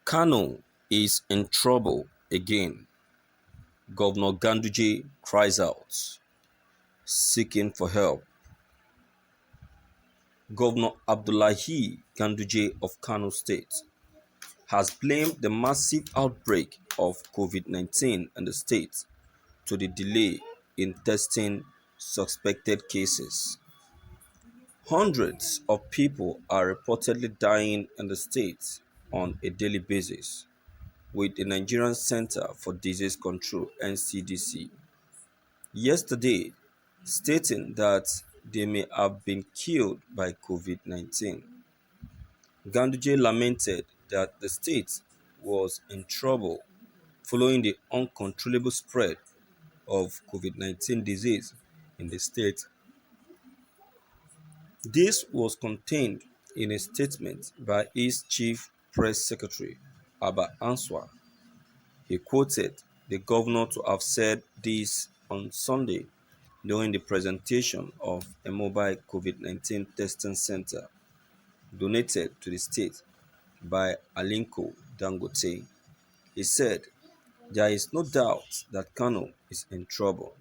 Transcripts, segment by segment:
Kano is in trouble again. Governor Ganduje cries out, seeking for help. Governor Abdullahi Ganduje of Kano State has blamed the massive outbreak of COVID-19 in the state to the delay in testing suspected cases. Hundreds of people are reportedly dying in the state on a daily basis, with the Nigerian Center for Disease Control (NCDC) yesterday stating that they may have been killed by COVID-19. Ganduje lamented that the state was in trouble following the uncontrollable spread of COVID-19 disease in the state. This was contained in a statement by his chief press secretary, Abba Answa. He quoted the governor to have said this on Sunday during the presentation of a mobile COVID-19 testing center donated to the state by Alinko Dangote. He said, "There is no doubt that Kano is in trouble,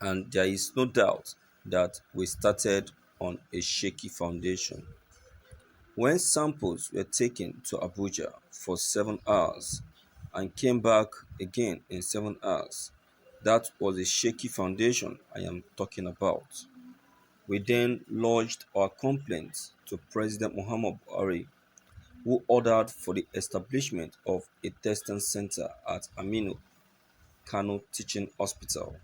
and there is no doubt that we started on a shaky foundation. When samples were taken to Abuja for 7 hours and came back again in 7 hours, that was a shaky foundation I am talking about. We then lodged our complaints to President Muhammad Buhari, who ordered for the establishment of a testing center at Aminu Kano Teaching Hospital,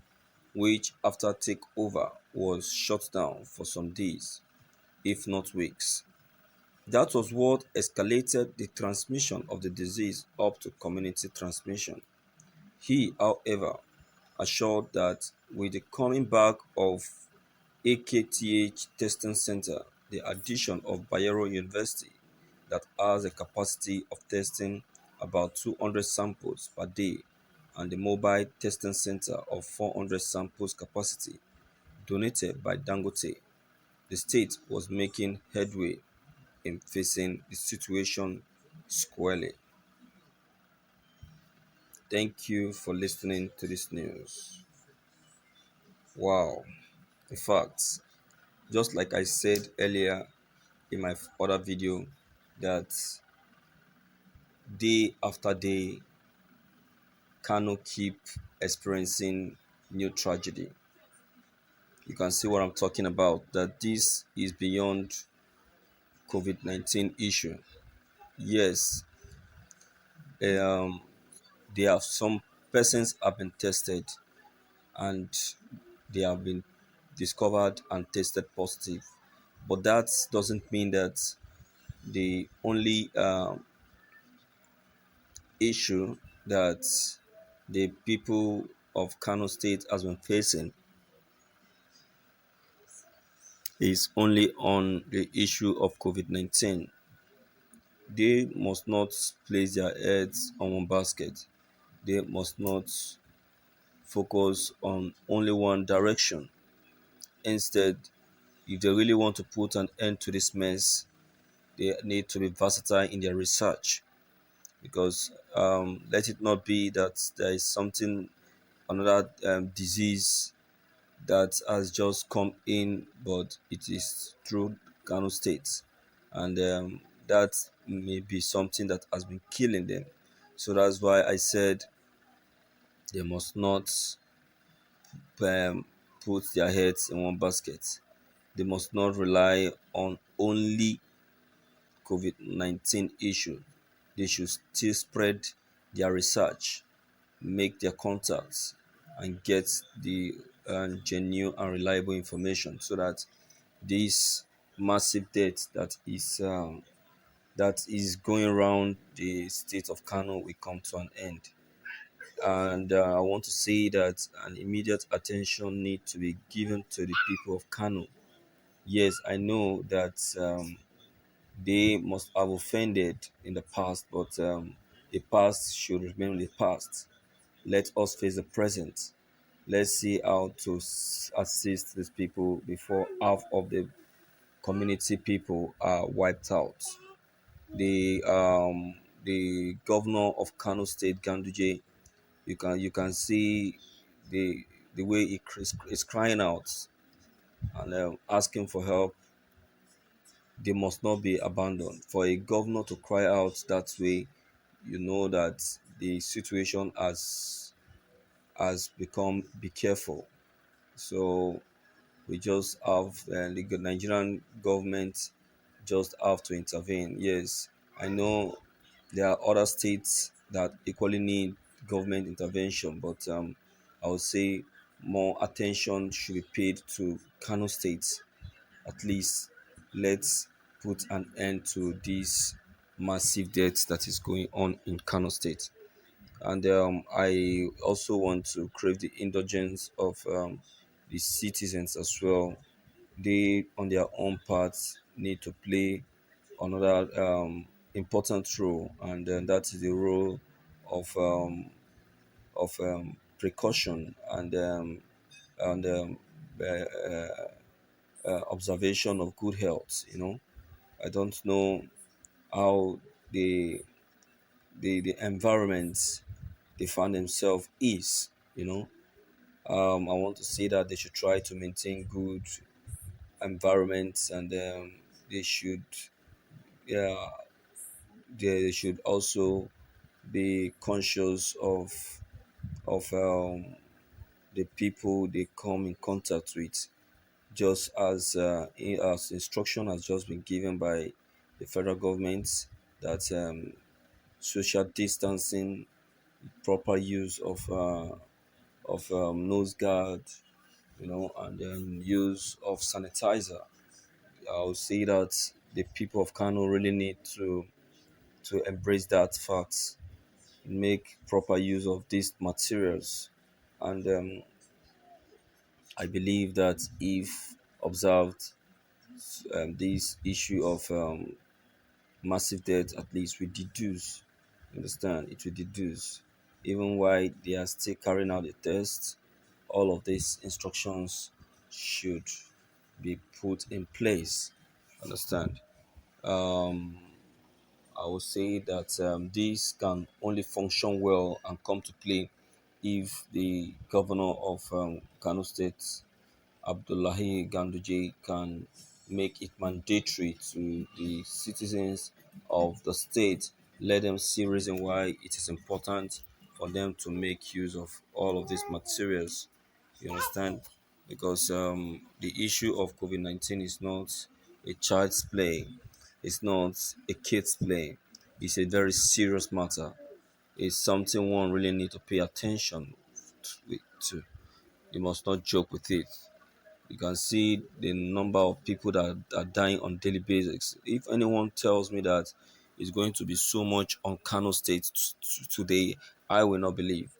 which after takeover was shut down for some days, if not weeks. That was what escalated the transmission of the disease up to community transmission." He, however, assured that with the coming back of AKTH testing center, the addition of Bayero University that has a capacity of testing about 200 samples per day, and the mobile testing center of 400 samples capacity donated by Dangote, the state was making headway in facing the situation squarely. Thank you for listening to this news. Wow. In fact, just like I said earlier in my other video, that day after day, Kano keep experiencing new tragedy. You can see what I'm talking about, that this is beyond COVID-19 issue. Yes, um, there are some persons have been tested and they have been discovered and tested positive. But that doesn't mean that the only issue that the people of Kano State has been facing is only on the issue of COVID-19. They must not place their heads on one basket. They must not focus on only one direction. Instead, if they really want to put an end to this mess, they need to be versatile in their research, because let it not be that there is something, another disease that has just come in, but it is through Kano State, and that may be something that has been killing them. So that's why I said they must not put their heads in one basket. They must not rely on only COVID-19 issue. They should still spread their research, make their contacts, and get the genuine and reliable information, so that this massive debt that is going around the state of Kano will come to an end. And I want to say that an immediate attention need to be given to the people of Kano. Yes, I know that they must have offended in the past, but the past should remain the past. Let us face the present. Let's see how to assist these people before half of the community people are wiped out. The the governor of Kano State, Ganduje, you can see the way is crying out and asking for help. They must not be abandoned. For a governor to cry out that way, you know that the situation has become be careful. So we just have the Nigerian government just have to intervene. Yes, I know there are other states that equally need government intervention, but I would say more attention should be paid to Kano State. At least let's put an end to this massive debt that is going on in Kano State. And I also want to crave the indulgence of the citizens as well. They, on their own parts, need to play another important role, and that is the role of precaution and uh, observation of good health. I don't know how the the environment they find themselves is. I want to say that they should try to maintain good environments, and they should, yeah, they should also be conscious of the people they come in contact with, just as instruction has just been given by the federal government, that social distancing, proper use of nose guard, and then use of sanitizer. I would say that the people of Kano really need to embrace that fact, make proper use of these materials, and I believe that if observed, this issue of massive debt at least will deduce. Understand? It will deduce. Even while they are still carrying out the tests, all of these instructions should be put in place. Understand? Um, I would say that this can only function well and come to play if the governor of Kano State, Abdullahi Ganduje, can make it mandatory to the citizens of the state. Let them see reason why it is important for them to make use of all of these materials. You understand? Because the issue of COVID-19 is not a child's play. It's not a kid's play. It's a very serious matter. It's something one really need to pay attention to. You must not joke with it. You can see the number of people that are dying on daily basis. If anyone tells me that it's going to be so much on Kano State today, I will not believe.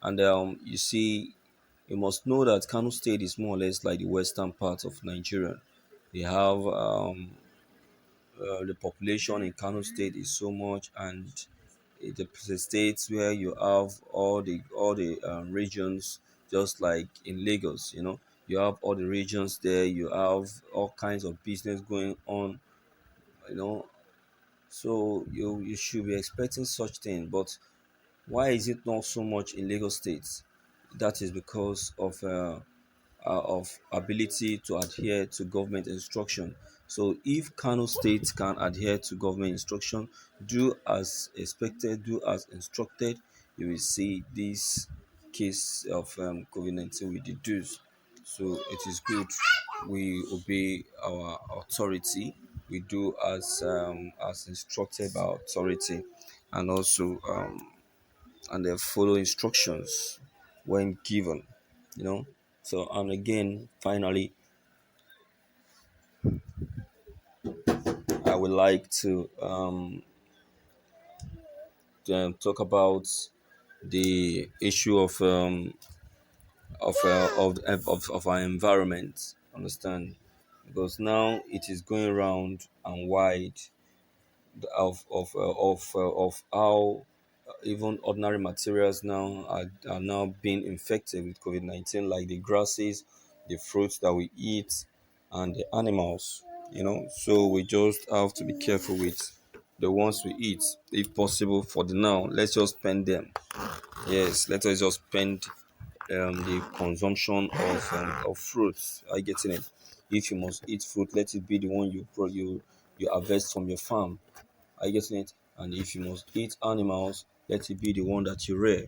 And you see, you must know that Kano State is more or less like the western part of Nigeria. They have the population in Kano State is so much, and it's a state where you have all the regions, just like in Lagos. You have all the regions there. You have all kinds of business going on. You know, so you should be expecting such thing. But why is it not so much in Lagos State? That is because of ability to adhere to government instruction. So if Kano State can adhere to government instruction, do as expected, do as instructed, you will see this case of COVID-19 will reduce. So it is good we obey our authority. We do as instructed by authority, and also and then follow instructions when given. you know so, and again, finally, I would like to talk about the issue of our environment. Understand? Because now it is going round and wide of how even ordinary materials now are now being infected with COVID-19, like the grasses, the fruits that we eat, and the animals. So we just have to be careful with the ones we eat, if possible. For the now, let's just spend them. Yes, let us just spend the consumption of fruits. Are you getting it? If you must eat fruit, let it be the one you harvest from your farm. Are you getting it? And if you must eat animals, let it be the one that you rear,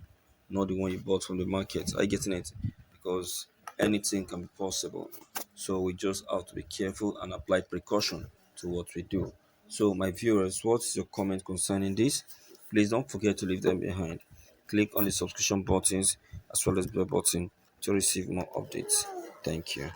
not the one you bought from the market. Are you getting it? Because anything can be possible. So we just have to be careful and apply precaution to what we do. So, my viewers, what's your comment concerning this? Please don't forget to leave them behind. Click on the subscription buttons as well as bell button to receive more updates. Thank you.